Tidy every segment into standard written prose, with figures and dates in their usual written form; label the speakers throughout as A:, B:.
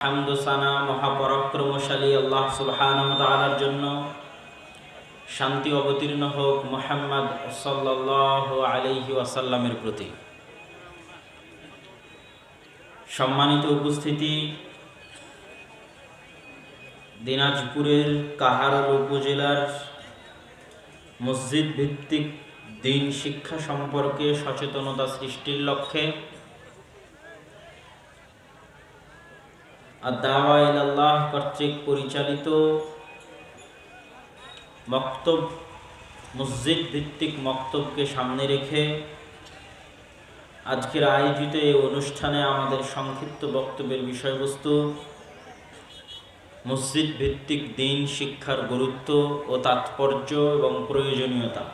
A: হামদু সানা মহাপরাক্রমশালী আল্লাহ সুবহানাহু ওয়া তাআলার জন্য, শান্তি অবতীর্ণ হোক মুহাম্মদ সাল্লাল্লাহু আলাইহি ওয়াসাল্লামের প্রতি। সম্মানিত উপস্থিতি, দিনাজপুরের কাহারোল উপজেলার মসজিদ ভিত্তিক দিন শিক্ষা সম্পর্কে সচেতনতা সৃষ্টির লক্ষ্যে আদ-দাওয়া ইলাল্লাহ কর্তৃক পরিচালিত মক্তব, মসজিদ ভিত্তিক মক্তবকে সামনে রেখে আজকের আয়োজিত এই অনুষ্ঠানে আমাদের সংক্ষিপ্ত বক্তব্যের বিষয়বস্তু মসজিদ ভিত্তিক দিন শিক্ষার গুরুত্ব ও তাৎপর্য এবং প্রয়োজনীয়তা।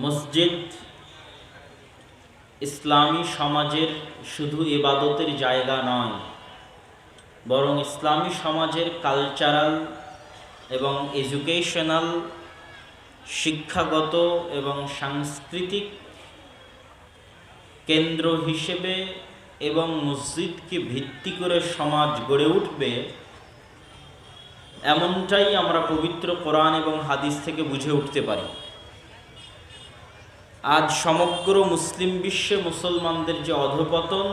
A: মসজিদ ইসলামী সমাজের শুধু ইবাদতের জায়গা নয়, বরং ইসলামী সমাজের কালচারাল এবং এডুকেশনাল, শিক্ষাগত এবং সাংস্কৃতিক কেন্দ্র হিসেবে এবং মসজিদকে ভিত্তি করে সমাজ গড়ে উঠবে, এমনটাই আমরা পবিত্র কোরআন এবং হাদিস থেকে বুঝে উঠতে পারি। আজ সমগ্র মুসলিম বিশ্বে মুসলমানদের যে অধঃপতন,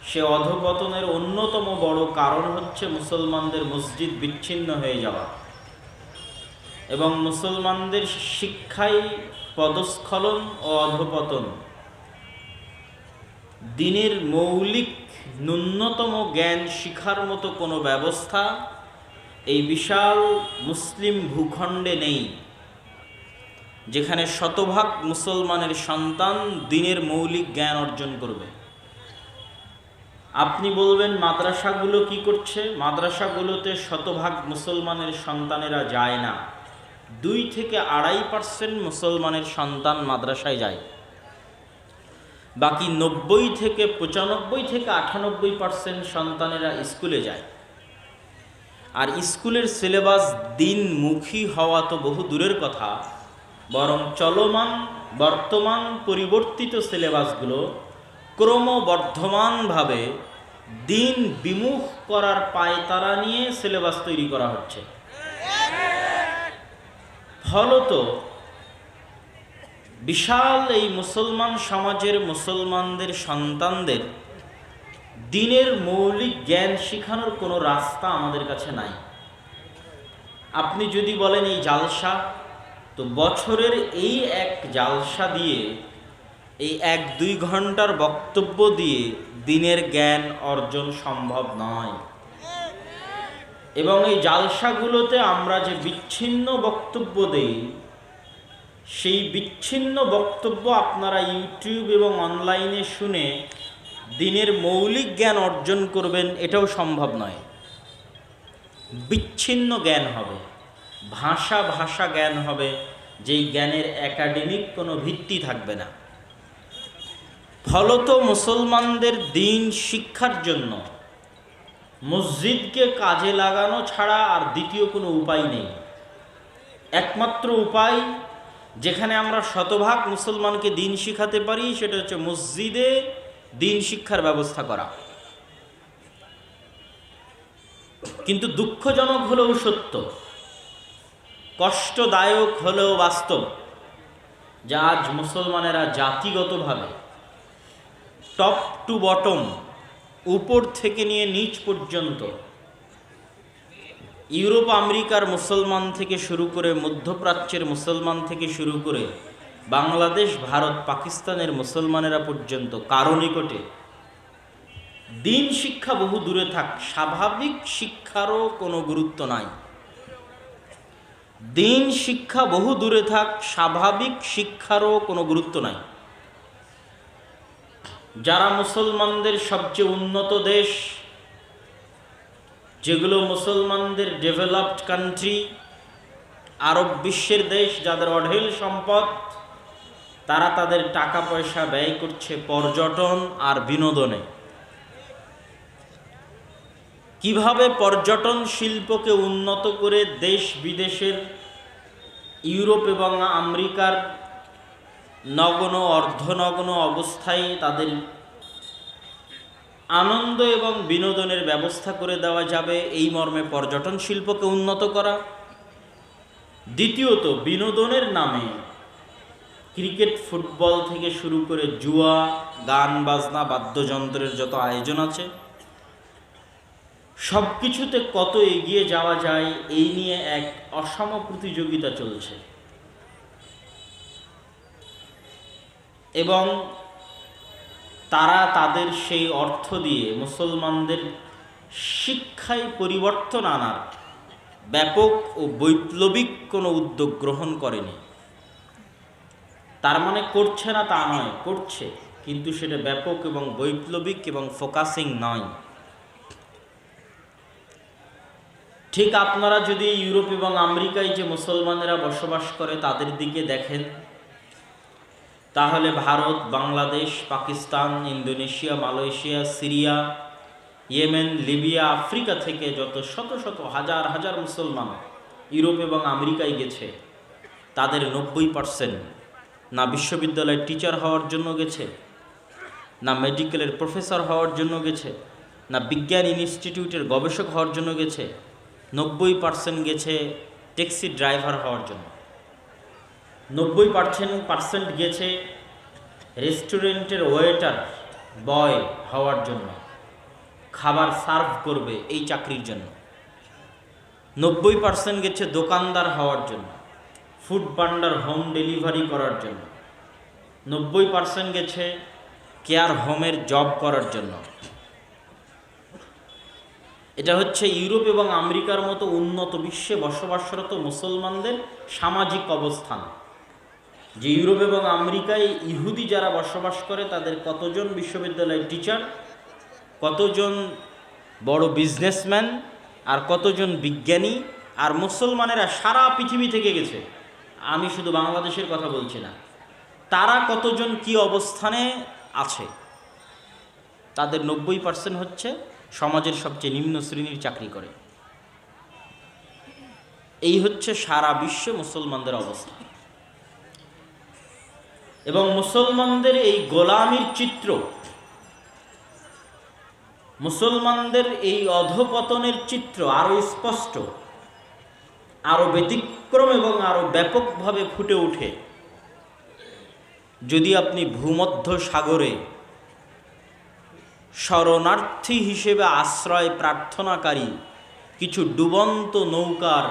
A: সে অধঃপতনের অন্যতম বড় কারণ হচ্ছে মুসলমানদের মসজিদ বিচ্ছিন্ন হয়ে যাওয়া এবং মুসলমানদের শিক্ষায় পদস্খলন ও অধঃপতন। দিনের মৌলিক ন্যূনতম জ্ঞান শিখার মতো কোনো ব্যবস্থা এই বিশাল মুসলিম ভূখণ্ডে নেই, যেখানে শতভাগ মুসলমানের সন্তান দিনের মৌলিক জ্ঞান অর্জন করবে। আপনি বলবেন মাদ্রাসাগুলো কি করছে? মাদ্রাসাগুলোতে শতভাগ মুসলমানের সন্তানেরা যায় না। 2 থেকে 2.5% মুসলমানের সন্তান মাদ্রাসায় যায়, বাকি 90 থেকে 95 থেকে 98% সন্তানেরা স্কুলে যায়। আর স্কুলের সিলেবাস দিনমুখী হওয়া তো বহু দূরের কথা, বরং চলমান বর্তমান পরিবর্তিত সিলেবাসগুলো ক্রমবর্ধমানভাবে দিন বিমুখ করার পায়তারা নিয়ে সিলেবাস তৈরি করা হচ্ছে। ফলত বিশাল এই মুসলমান সমাজের মুসলমানদের সন্তানদের দিনের মৌলিক জ্ঞান শিখানোর কোনো রাস্তা আমাদের কাছে নাই। আপনি যদি বলেন এই জালসা, তো বছরের এই এক জালসা দিয়ে, এই 1-2 ঘন্টার বক্তব্য দিয়ে দিনের জ্ঞান অর্জন সম্ভব নয়। এবং এই জালসাগুলোতে আমরা যে বিচ্ছিন্ন বক্তব্য দেই, সেই বিচ্ছিন্ন বক্তব্য আপনারা ইউটিউব এবং অনলাইনে শুনে দিনের মৌলিক জ্ঞান অর্জন করবেন, এটাও সম্ভব নয়। বিচ্ছিন্ন জ্ঞান হবে, ভাষা জ্ঞান হবে, যেই জ্ঞানের একাডেমিক কোনো ভিত্তি থাকবে না। ফলত মুসলমানদের দিন শিক্ষার জন্য মসজিদকে কাজে লাগানো ছাড়া আর দ্বিতীয় কোনো উপায় নেই। একমাত্র উপায় যেখানে আমরা শতভাগ মুসলমানকে দিন শিখাতে পারি, সেটা হচ্ছে মসজিদে দিন শিক্ষার ব্যবস্থা করা। কিন্তু দুঃখজনক হলেও সত্য, কষ্টদায়ক হলেও বাস্তব, যে আজ মুসলমানেরা জাতিগতভাবে টপ টু বটম, উপর থেকে নিয়ে নিচ পর্যন্ত, ইউরোপ আমেরিকার মুসলমান থেকে শুরু করে, মধ্যপ্রাচ্যের মুসলমান থেকে শুরু করে বাংলাদেশ, ভারত, পাকিস্তানের মুসলমানেরা পর্যন্ত কারো নিকটে দিন শিক্ষা বহু দূরে থাক, স্বাভাবিক শিক্ষারও কোনো গুরুত্ব নাই। দিন শিক্ষা বহু দূরে থাক, স্বাভাবিক শিক্ষারও কোনো গুরুত্ব নাই। যারা মুসলমানদের সবচেয়ে উন্নত দেশ, যেগুলো মুসলমানদের ডেভেলপড কান্ট্রি, আরব বিশ্বের দেশ, যাদের অঢেল সম্পদ, তারা তাদের টাকা পয়সা ব্যয় করছে পর্যটন আর বিনোদনে। কিভাবে পর্যটন শিল্পকে উন্নত করে দেশ বিদেশের, ইউরোপ এবং আমেরিকার নগ্ন অর্ধনগ্ন অবস্থায় তাদের আনন্দ এবং বিনোদনের ব্যবস্থা করে দেওয়া যাবে, এই মর্মে পর্যটন শিল্পকে উন্নত করা। দ্বিতীয়ত, বিনোদনের নামে ক্রিকেট ফুটবল থেকে শুরু করে জুয়া, গান বাজনা, বাদ্যযন্ত্রের যত আয়োজন আছে সব কিছুতে কত এগিয়ে যাওয়া যায় এই নিয়ে এক অসম প্রতিযোগিতা চলছে। এবং তারা তাদের সেই অর্থ দিয়ে মুসলমানদের শিক্ষায় পরিবর্তন আনার ব্যাপক ও বৈপ্লবিক কোনো উদ্যোগ গ্রহণ করেনি। তার মানে করছে না তা নয়, করছে, কিন্তু সেটা ব্যাপক এবং বৈপ্লবিক এবং ফোকাসিং নয়। ঠিক আপনারা যদি ইউরোপ এবং আমেরিকায় যে মুসলমানেরা বসবাস করে তাদের দিকে দেখেন, তাহলে Bharat, Bangladesh, Pakistan, Indonesia, Malaysia, Syria, Yemen, Libya, Africa থেকে যত শত শত হাজার হাজার মুসলমান ইউরোপ এবং আমেরিকায় গেছে, তাদের 90% না বিশ্ববিদ্যালয়ের টিচার হওয়ার জন্য গেছে, না মেডিকেলের প্রফেসর হওয়ার জন্য গেছে, না বিজ্ঞান ইনস্টিটিউটের গবেষক হওয়ার জন্য গেছে। 90% গেছে ট্যাক্সি ড্রাইভার হওয়ার জন্য। 90% গেছে রেস্টুরেন্টের ওয়েটার, বয় হওয়ার জন্য, খাবার সার্ভ করবে এই চাকরির জন্য। 90% গেছে দোকানদার হওয়ার জন্য, ফুড পান্ডার, হোম ডেলিভারি করার জন্য। 90% গেছে কেয়ার হোমের জব করার জন্য। এটা হচ্ছে ইউরোপ এবং আমেরিকার মতো উন্নত বিশ্বে বসবাসরত মুসলমানদের সামাজিক অবস্থান। যে ইউরোপ এবং আমেরিকায় ইহুদি যারা বসবাস করে তাদের কতজন বিশ্ববিদ্যালয়ের টিচার, কতজন বড় বিজনেসম্যান, আর কতজন বিজ্ঞানী, আর মুসলমানেরা সারা পৃথিবী থেকে গেছে, আমি শুধু বাংলাদেশের কথা বলছি না, তারা কতজন কি অবস্থানে আছে। তাদের 90% হচ্ছে সমাজের সবচেয়ে নিম্ন শ্রেণীর চাকরি করে। এই হচ্ছে সারা বিশ্বে মুসলমানদের অবস্থা। এবং মুসলমানদের এই গোলামির চিত্র, মুসলমানদের এই অধপতনের চিত্র আরো স্পষ্ট, আরো ব্যতিক্রম এবং আরো ব্যাপকভাবে ফুটে ওঠে যদি আপনি ভূমধ্য সাগরে শরণার্থী হিসেবে আশ্রয় প্রার্থনাকারী কিছু ডুবন্ত নৌকার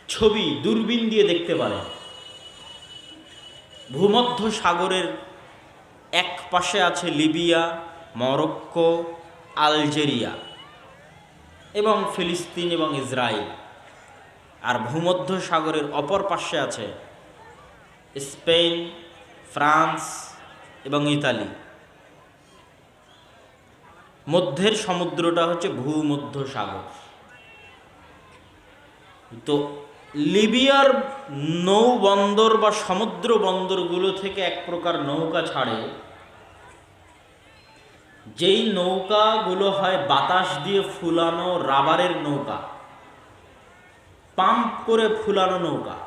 A: ছবি দূরবীন দিয়ে দেখতে পারেন। ভূমধ্য সাগরের এক পাশে আছে লিবিয়া, মরক্কো, আলজেরিয়া এবং ফিলিস্তিন এবং ইসরায়েল, আর ভূমধ্য সাগরের অপর পাশে আছে স্পেন, ফ্রান্স এবং ইতালি। মধ্যের সমুদ্রটা হচ্ছে ভূমধ্য সাগর। তো লিবিয়ার নৌ বন্দর বা সমুদ্র বন্দরগুলো থেকে এক প্রকার নৌকা ছাড়ে, যেই নৌকাগুলো হয় বাতাস দিয়ে ফুলানো রাবারের নৌকা, পাম্প করে ফুলানো নৌকা,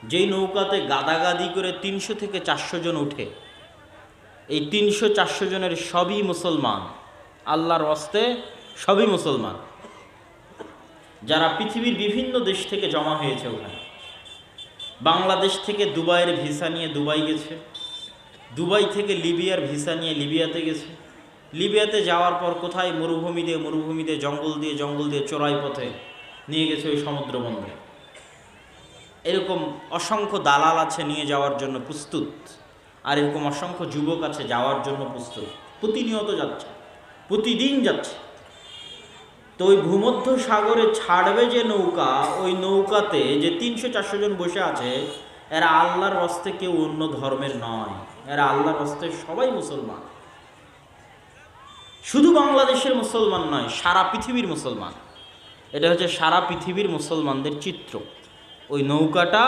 A: যেই নৌকাতে গাদাগাদি করে 300 থেকে 400 জন উঠে। এই 300-400 জনের সবই মুসলমান, আল্লাহর হস্তে সবই মুসলমান, যারা পৃথিবীর বিভিন্ন দেশ থেকে জমা হয়েছে ওখানে। বাংলাদেশ থেকে দুবাইয়ের ভিসা নিয়ে দুবাই গেছে, দুবাই থেকে লিবিয়ার ভিসা নিয়ে লিবিয়াতে গেছে, লিবিয়াতে যাওয়ার পর কোথায় মরুভূমি দিয়ে জঙ্গল দিয়ে চোরাই পথে নিয়ে গেছে ওই সমুদ্র বন্দরে। এরকম অসংখ্য দালাল আছে নিয়ে যাওয়ার জন্য প্রস্তুত, আর এরকম অসংখ্য যুবক আছে যাওয়ার জন্য প্রস্তুত, প্রতিনিয়ত যাচ্ছে, প্রতিদিন যাচ্ছে। তো ওই ভূমধ্য সাগরে ছাড়বে যে নৌকা, ওই নৌকাতে যে 300-400 জন বসে আছে, এরা আল্লাহর হস্তে কেউ অন্য ধর্মের নয়, এরা আল্লাহর হস্তে সবাই মুসলমান। শুধু বাংলাদেশের মুসলমান নয়, সারা পৃথিবীর মুসলমান। এটা হচ্ছে সারা পৃথিবীর মুসলমানদের চিত্র। ওই নৌকাটা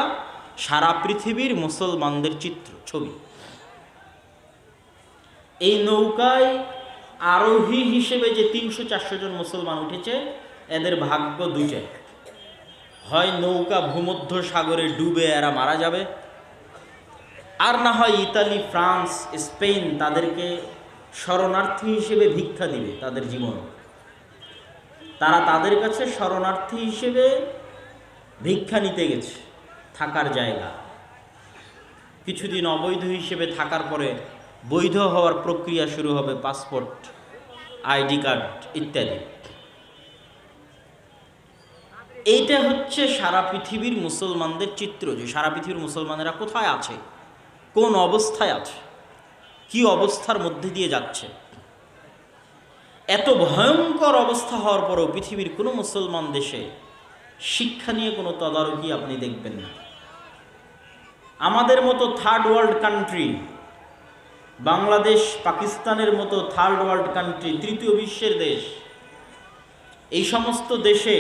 A: সারা পৃথিবীর মুসলমানদের চিত্র, ছবি। এই নৌকায় আরোহী হিসেবে যে 300-400 জন মুসলমান উঠেছে, এদের ভাগ্য দুইটা, হয় নৌকা ভূমধ্য সাগরে ডুবে এরা মারা যাবে, আর না হয় ইতালি, ফ্রান্স, স্পেন তাদেরকে শরণার্থী হিসেবে ভিক্ষা দিবে তাদের জীবন। তারা তাদের কাছে শরণার্থী হিসেবে ভিক্ষা নিতে গেছে, থাকার জায়গা। কিছুদিন অবৈধ হিসেবে থাকার পরে বৈধ হওয়ার প্রক্রিয়া শুরু হবে, পাসপোর্ট, আইডি কার্ড ইত্যাদি। এইটা হচ্ছে সারা পৃথিবীর মুসলমানদের চিত্র, যে সারা পৃথিবীর মুসলমানেরা কোথায় আছে, কোন অবস্থায় আছে, কি অবস্থার মধ্যে দিয়ে যাচ্ছে। এত ভয়ঙ্কর অবস্থা হওয়ার পরেও পৃথিবীর কোনো মুসলমান দেশে শিক্ষা নিয়ে কোনো তদারকি আপনি দেখবেন না। আমাদের মতো থার্ড ওয়ার্ল্ড কান্ট্রি, বাংলাদেশ, পাকিস্তানের মতো থার্ড ওয়ার্ল্ড কান্ট্রি, তৃতীয় বিশ্বের দেশ, এই সমস্ত দেশে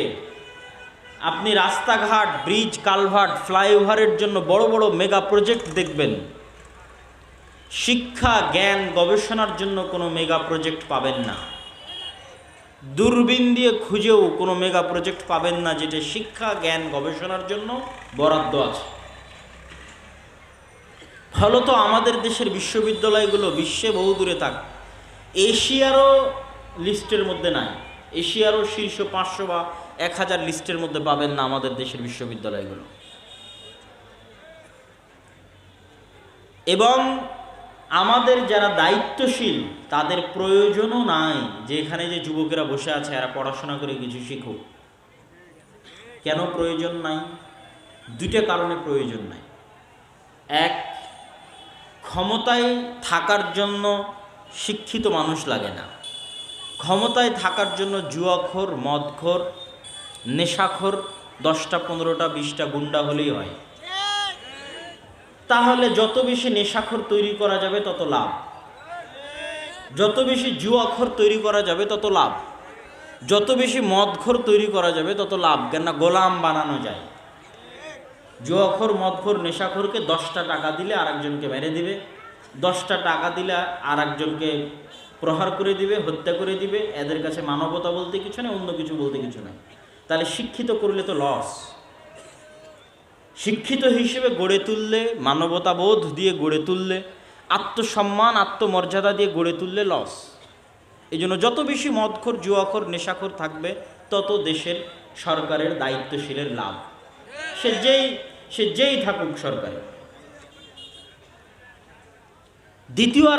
A: আপনি রাস্তাঘাট, ব্রিজ, কালভার্ট, ফ্লাইওভারের জন্য বড় বড় মেগা প্রজেক্ট দেখবেন। শিক্ষা, জ্ঞান, গবেষণার জন্য কোনো মেগা প্রজেক্ট পাবেন না। দূরবীন দিয়ে খুঁজেও কোনো মেগা প্রজেক্ট পাবেন না যেটা শিক্ষা, জ্ঞান, গবেষণার জন্য বরাদ্দ আছে। ফলত আমাদের দেশের বিশ্ববিদ্যালয়গুলো বিশ্বে বহু দূরে থাক, এশিয়ারও লিস্টের মধ্যে নাই, এশিয়ারও শীর্ষ 500 বা 1000 লিস্টের মধ্যে পাবেন না আমাদের দেশের বিশ্ববিদ্যালয়গুলো। এবং আমাদের যারা দায়িত্বশীল তাদের প্রয়োজনও নাই যে এখানে যে যুবকেরা বসে আছে এরা পড়াশোনা করে কিছু শিখুক। কেন প্রয়োজন নাই? দুইটা কারণে প্রয়োজন নাই। এক, ক্ষমতায় থাকার জন্য শিক্ষিত মানুষ লাগে না। ক্ষমতায় থাকার জন্য জুয়াখোর, মদখোর, নেশাখোর 10টা 15টা 20টা গুন্ডা হলেই হয়। তাহলে যত বেশি নেশাখোর তৈরি করা যাবে তত লাভ, যত বেশি জুয়াখোর তৈরি করা যাবে তত লাভ, যত বেশি মদখোর তৈরি করা যাবে তত লাভ। কেননা গোলাম বানানো যায়। জুয়াখোর, মদখোর, নেশাখোরকে 10টা টাকা দিলে আরেকজনকে মেরে দিবে, 10টা টাকা দিলে আরেকজনকে প্রহার করে দিবে, হত্যা করে দিবে। এদের কাছে মানবতা বলতে কিছু নেই, অন্য কিছু বলতে কিছু নেই। তাহলে শিক্ষিত করলে তো লস। শিক্ষিত হিসেবে গড়ে তুললে, মানবতাবোধ দিয়ে গড়ে তুললে, আত্মসম্মান, আত্মমর্যাদা দিয়ে গড়ে তুললে লস। এই জন্য যত বেশি মদখোর, জুয়াখোর, নেশাখোর থাকবে তত দেশের সরকারের দায়িত্বশীলের লাভ। সে যেই থাকুক সরকারে। দ্বিতীয়